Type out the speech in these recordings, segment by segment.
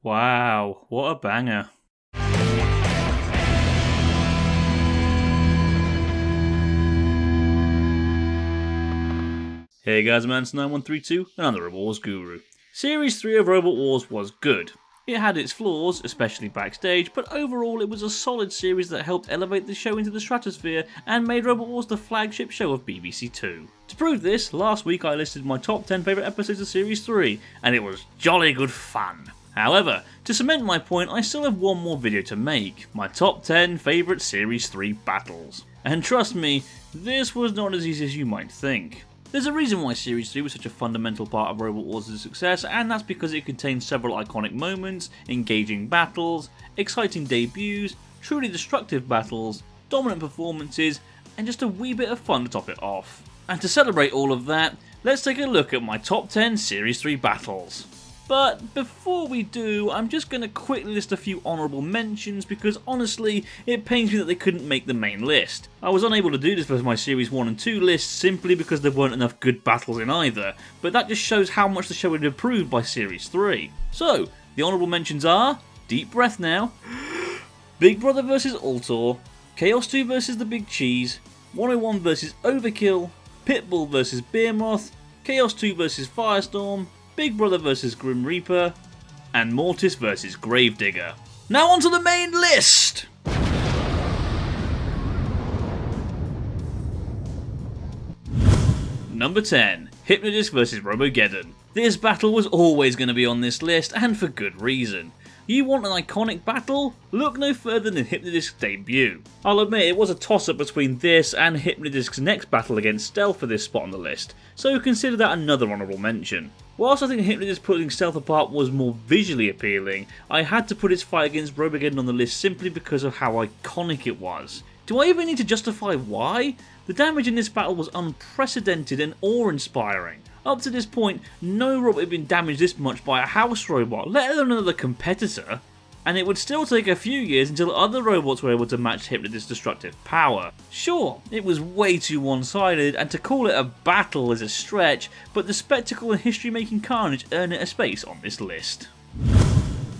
Wow, what a banger. Hey guys, Mance9132, and I'm the Robot Wars Guru. Series 3 of Robot Wars was good. It had its flaws, especially backstage, but overall it was a solid series that helped elevate the show into the stratosphere and made Robot Wars the flagship show of BBC Two. To prove this, last week I listed my top 10 favourite episodes of Series 3, and it was jolly good fun. However, to cement my point, I still have one more video to make, my top 10 favourite Series 3 battles. And trust me, this was not as easy as you might think. There's a reason why Series 3 was such a fundamental part of Robot Wars' success, and that's because it contains several iconic moments, engaging battles, exciting debuts, truly destructive battles, dominant performances, and just a wee bit of fun to top it off. And to celebrate all of that, let's take a look at my top 10 Series 3 battles. But before we do, I'm just going to quickly list a few honourable mentions because honestly, it pains me that they couldn't make the main list. I was unable to do this for my Series 1 and 2 lists simply because there weren't enough good battles in either, but that just shows how much the show had improved by Series 3. So, the honourable mentions are, deep breath now, Big Brother vs Ultor, Chaos 2 vs The Big Cheese, 101 vs Overkill, Pitbull vs Behemoth, Chaos 2 vs Firestorm, Big Brother vs Grim Reaper, and Mortis vs Gravedigger. Now onto the main list! Number 10, Hypnodisc vs Robogeddon. This battle was always going to be on this list, and for good reason. You want an iconic battle? Look no further than Hypnodisc's debut. I'll admit it was a toss-up between this and Hypnodisc's next battle against Stealth for this spot on the list, so consider that another honourable mention. Whilst I think Hypnodisc putting Stealth apart was more visually appealing, I had to put its fight against Robogeddon on the list simply because of how iconic it was. Do I even need to justify why? The damage in this battle was unprecedented and awe-inspiring. Up to this point, no robot had been damaged this much by a house robot, let alone another competitor, and it would still take a few years until other robots were able to match Hypnodisc's destructive power. Sure, it was way too one-sided, and to call it a battle is a stretch, but the spectacle and history-making carnage earn it a space on this list.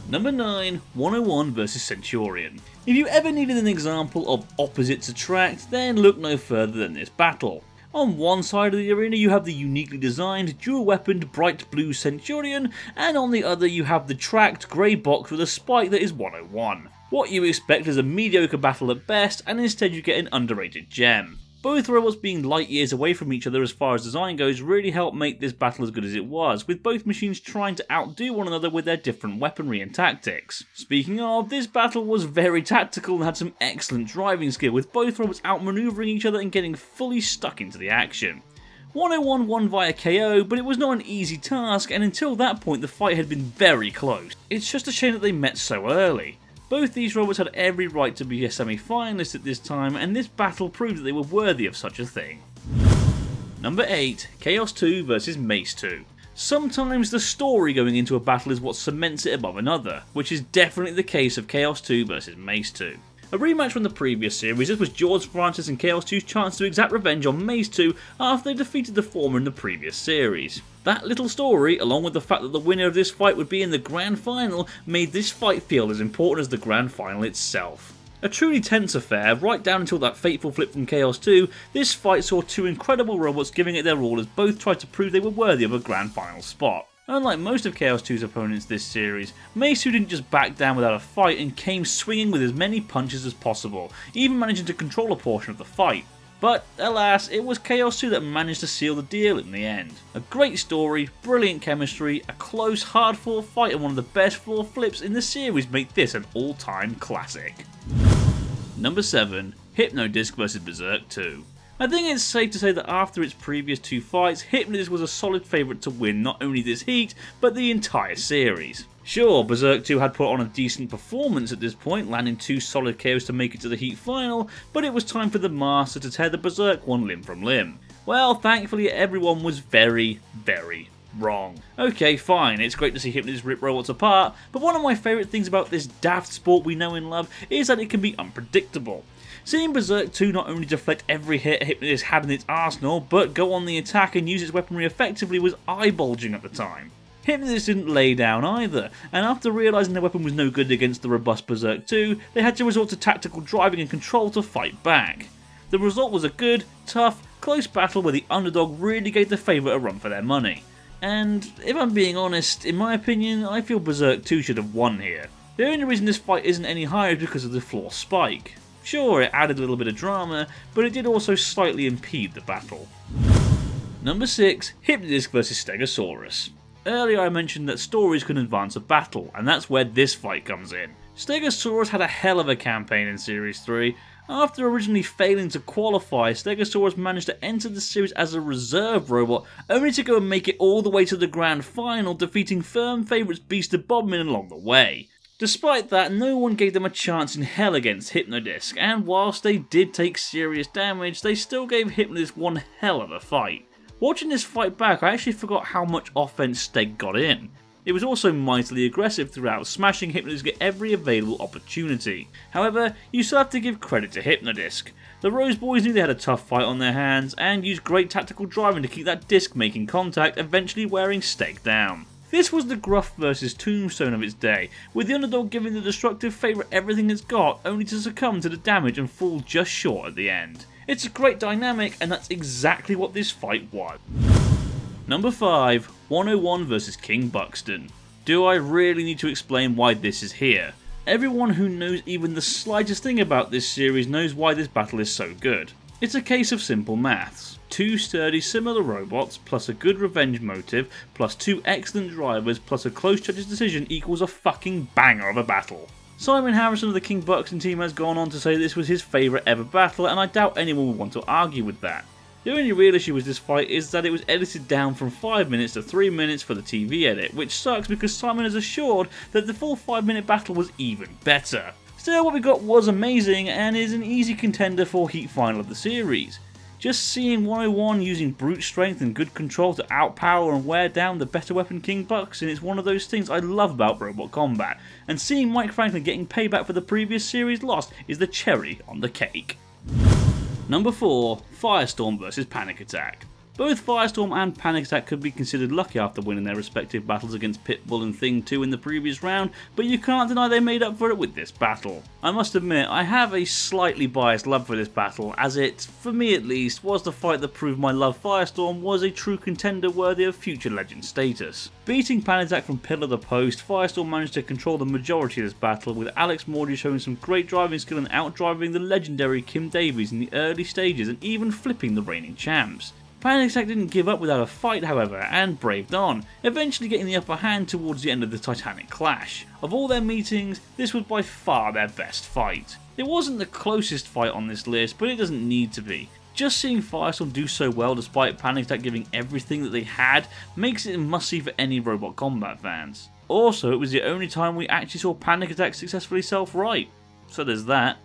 Number 9, 101 vs Centurion. If you ever needed an example of opposites attract, then look no further than this battle. On one side of the arena you have the uniquely designed, dual-weaponed bright blue Centurion, and on the other you have the tracked grey box with a spike that is 101. What you expect is a mediocre battle at best, and instead you get an underrated gem. Both robots being light years away from each other as far as design goes really helped make this battle as good as it was, with both machines trying to outdo one another with their different weaponry and tactics. Speaking of, this battle was very tactical and had some excellent driving skill, with both robots outmaneuvering each other and getting fully stuck into the action. 101 won via KO, but it was not an easy task, and until that point the fight had been very close. It's just a shame that they met so early. Both these robots had every right to be a semi-finalist at this time, and this battle proved that they were worthy of such a thing. Number 8, Chaos 2 vs Mace 2. Sometimes the story going into a battle is what cements it above another, which is definitely the case of Chaos 2 vs Mace 2. A rematch from the previous series, this was George Francis and Chaos 2's chance to exact revenge on Mace 2 after they defeated the former in the previous series. That little story, along with the fact that the winner of this fight would be in the Grand Final, made this fight feel as important as the Grand Final itself. A truly tense affair, right down until that fateful flip from Chaos 2, this fight saw two incredible robots giving it their all as both tried to prove they were worthy of a Grand Final spot. Unlike most of Chaos 2's opponents this series, Mace 2 didn't just back down without a fight and came swinging with as many punches as possible, even managing to control a portion of the fight. But alas, it was Chaos 2 that managed to seal the deal in the end. A great story, brilliant chemistry, a close, hard-fought fight and one of the best floor flips in the series make this an all-time classic. Number 7, Hypnodisc vs Berserk 2. I think it's safe to say that after its previous two fights, Hypnodisc was a solid favourite to win not only this heat, but the entire series. Sure, Berserk 2 had put on a decent performance at this point, landing 2 solid KOs to make it to the heat final, but it was time for the Master to tear the Berserk one limb from limb. Well, thankfully everyone was very, very wrong. Okay, fine, it's great to see Hypnodisc rip robots apart, but one of my favourite things about this daft sport we know and love is that it can be unpredictable. Seeing Berserk 2 not only deflect every hit Hypnodisc had in its arsenal, but go on the attack and use its weaponry effectively was eye-bulging at the time. Hypnodisc didn't lay down either, and after realising their weapon was no good against the robust Berserk 2, they had to resort to tactical driving and control to fight back. The result was a good, tough, close battle where the underdog really gave the favourite a run for their money. And if I'm being honest, in my opinion, I feel Berserk 2 should have won here. The only reason this fight isn't any higher is because of the floor spike. Sure, it added a little bit of drama, but it did also slightly impede the battle. Number 6, Hypnodisc vs Stegosaurus. Earlier I mentioned that stories can advance a battle, and that's where this fight comes in. Stegosaurus had a hell of a campaign in Series 3. After originally failing to qualify, Stegosaurus managed to enter the series as a reserve robot, only to go and make it all the way to the grand final, defeating firm favourites Beast and Bobman along the way. Despite that, no one gave them a chance in hell against Hypnodisc, and whilst they did take serious damage, they still gave Hypnodisc one hell of a fight. Watching this fight back, I actually forgot how much offense Steg got in. It was also mightily aggressive throughout, smashing Hypnodisc at every available opportunity. However, you still have to give credit to Hypnodisc. The Rose Boys knew they had a tough fight on their hands, and used great tactical driving to keep that disc making contact, eventually wearing Steg down. This was the Gruff vs Tombstone of its day, with the underdog giving the destructive favourite everything it's got, only to succumb to the damage and fall just short at the end. It's a great dynamic, and that's exactly what this fight was. Number 5, 101 vs King Buxton. Do I really need to explain why this is here? Everyone who knows even the slightest thing about this series knows why this battle is so good. It's a case of simple maths. 2 sturdy similar robots, plus a good revenge motive, plus 2 excellent drivers, plus a close judge's decision equals a fucking banger of a battle. Simon Harrison of the King Buxton team has gone on to say this was his favourite ever battle, and I doubt anyone would want to argue with that. The only real issue with this fight is that it was edited down from 5 minutes to 3 minutes for the TV edit, which sucks because Simon is assured that the full 5-minute battle was even better. Still, what we got was amazing and is an easy contender for Heat Final of the series. Just seeing 101 using brute strength and good control to outpower and wear down the better weapon King Buxton is one of those things I love about robot combat, and seeing Mike Franklin getting payback for the previous series loss is the cherry on the cake. Number 4, Firestorm vs Panic Attack. Both Firestorm and Panic Attack could be considered lucky after winning their respective battles against Pitbull and Thing 2 in the previous round, but you can't deny they made up for it with this battle. I must admit, I have a slightly biased love for this battle, as it, for me at least, was the fight that proved my love Firestorm was a true contender worthy of future legend status. Beating Panic Attack from pillar to post, Firestorm managed to control the majority of this battle, with Alex Mordy showing some great driving skill and outdriving the legendary Kim Davies in the early stages and even flipping the reigning champs. Panic Attack didn't give up without a fight, however, and braved on, eventually getting the upper hand towards the end of the Titanic clash. Of all their meetings, this was by far their best fight. It wasn't the closest fight on this list, but it doesn't need to be. Just seeing Firestorm do so well despite Panic Attack giving everything that they had makes it a must-see for any Robot Combat fans. Also, it was the only time we actually saw Panic Attack successfully self-right, so there's that.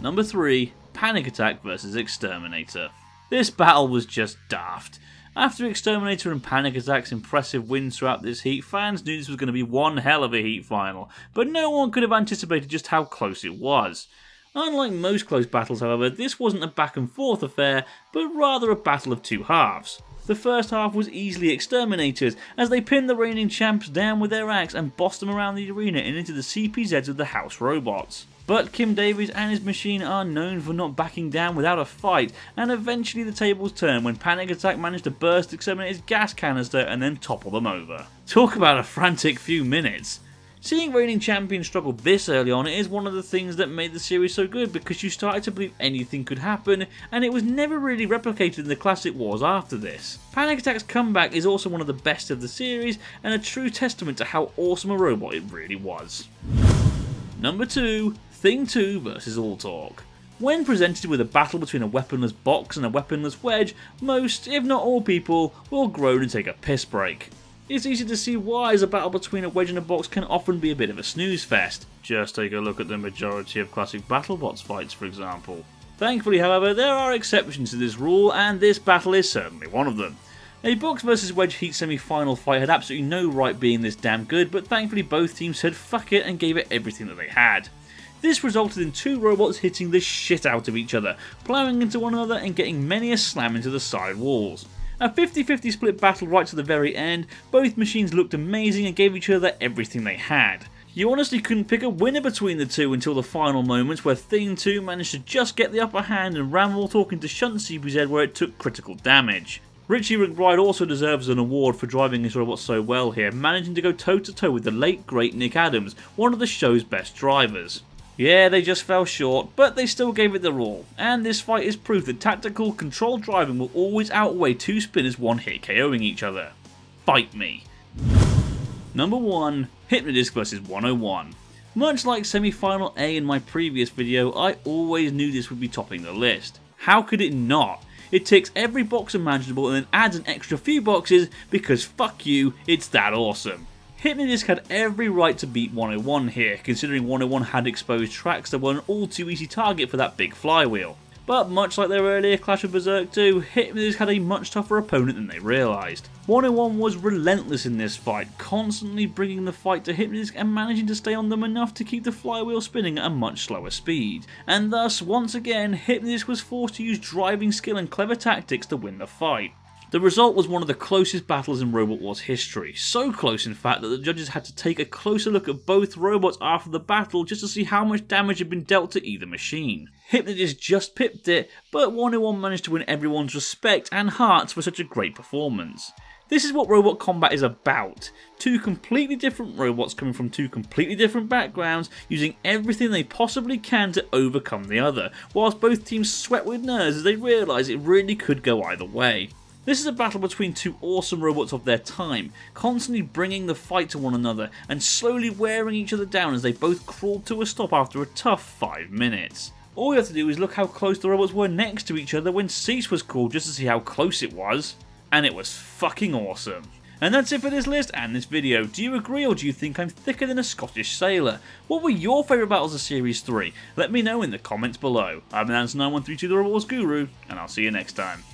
Number 3, Panic Attack vs Exterminator. This battle was just daft. After Exterminator and Panic Attack's impressive wins throughout this heat, fans knew this was going to be one hell of a heat final, but no one could have anticipated just how close it was. Unlike most close battles, however, this wasn't a back and forth affair, but rather a battle of two halves. The first half was easily Exterminators, as they pinned the reigning champs down with their axe and bossed them around the arena and into the CPZs of the House Robots. But Kim Davies and his machine are known for not backing down without a fight, and eventually the tables turned when Panic Attack managed to burst Exterminator's gas canister and then topple them over. Talk about a frantic few minutes. Seeing reigning champions struggle this early on is one of the things that made the series so good, because you started to believe anything could happen, and it was never really replicated in the classic wars after this. Panic Attack's comeback is also one of the best of the series, and a true testament to how awesome a robot it really was. Number 2, Thing 2 vs Alltalk. When presented with a battle between a weaponless box and a weaponless wedge, most, if not all people, will groan and take a piss break. It's easy to see why, as a battle between a wedge and a box can often be a bit of a snooze fest. Just take a look at the majority of classic BattleBots fights, for example. Thankfully, however, there are exceptions to this rule, and this battle is certainly one of them. A box vs wedge heat semi-final fight had absolutely no right being this damn good, but thankfully both teams said fuck it and gave it everything that they had. This resulted in two robots hitting the shit out of each other, ploughing into one another and getting many a slam into the side walls. A 50-50 split battle right to the very end, both machines looked amazing and gave each other everything they had. You honestly couldn't pick a winner between the two until the final moments where Thing 2 managed to just get the upper hand and ram all talking to Shunt CBZ where it took critical damage. Richie McBride also deserves an award for driving his robot so well here, managing to go toe to toe with the late great Nick Adams, one of the show's best drivers. Yeah, they just fell short, but they still gave it their all, and this fight is proof that tactical, controlled driving will always outweigh two spinners one-hit KOing each other. Fight me. Number 1. Hypnodisc vs 101. Much like semi-final A in my previous video, I always knew this would be topping the list. How could it not? It ticks every box imaginable and then adds an extra few boxes because fuck you, it's that awesome. Hypnodisc had every right to beat 101 here, considering 101 had exposed tracks that were an all too easy target for that big flywheel. But much like their earlier clash with Berserk 2, Hypnodisc had a much tougher opponent than they realised. 101 was relentless in this fight, constantly bringing the fight to Hypnodisc and managing to stay on them enough to keep the flywheel spinning at a much slower speed. And thus, once again, Hypnodisc was forced to use driving skill and clever tactics to win the fight. The result was one of the closest battles in Robot Wars history, so close in fact that the judges had to take a closer look at both robots after the battle just to see how much damage had been dealt to either machine. Hypnodisc just pipped it, but 101 managed to win everyone's respect and hearts for such a great performance. This is what Robot Combat is about. Two completely different robots coming from two completely different backgrounds, using everything they possibly can to overcome the other, whilst both teams sweat with nerves as they realise it really could go either way. This is a battle between two awesome robots of their time, constantly bringing the fight to one another and slowly wearing each other down as they both crawled to a stop after a tough 5 minutes. All you have to do is look how close the robots were next to each other when cease was called just to see how close it was. And it was fucking awesome. And that's it for this list and this video. Do you agree or do you think I'm thicker than a Scottish sailor? What were your favourite battles of Series 3? Let me know in the comments below. I'm Answer9132 the Robot Wars Guru, and I'll see you next time.